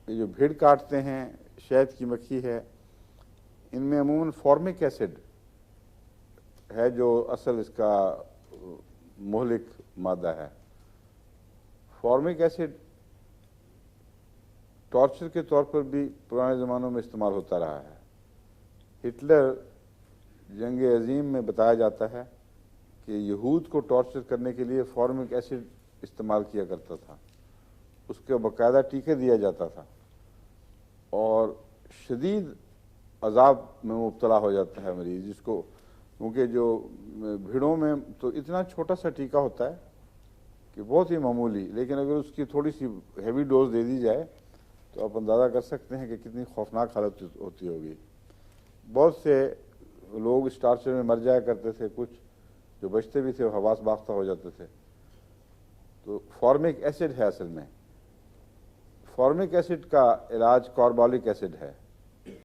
یہ جو بھیڑ کاٹتے ہیں، شہد کی مکھی ہے، ان میں عموماً فارمک ایسڈ ہے جو اصل اس کا مہلک مادہ ہے۔ فارمک ایسڈ ٹارچر کے طور پر بھی پرانے زمانوں میں استعمال ہوتا رہا ہے۔ ہٹلر جنگ عظیم میں بتایا جاتا ہے کہ یہود کو ٹارچر کرنے کے لیے فارمک ایسڈ استعمال کیا کرتا تھا، اس کے باقاعدہ ٹیکے دیا جاتا تھا اور شدید عذاب میں مبتلا ہو جاتا ہے مریض، جس کو کیونکہ جو بھیڑوں میں تو اتنا چھوٹا سا ٹیکہ ہوتا ہے کہ بہت ہی معمولی، لیکن اگر اس کی تھوڑی سی ہیوی ڈوز دے دی جائے تو آپ اندازہ کر سکتے ہیں کہ کتنی خوفناک حالت ہوتی ہوگی۔ بہت سے لوگ اس ٹارچر میں مر جایا کرتے تھے، کچھ جو بچتے بھی تھے وہ حواس باختہ ہو جاتے تھے۔ تو فارمک ایسڈ ہے اصل میں۔ فارمک ایسڈ کا علاج کاربولک ایسڈ ہے،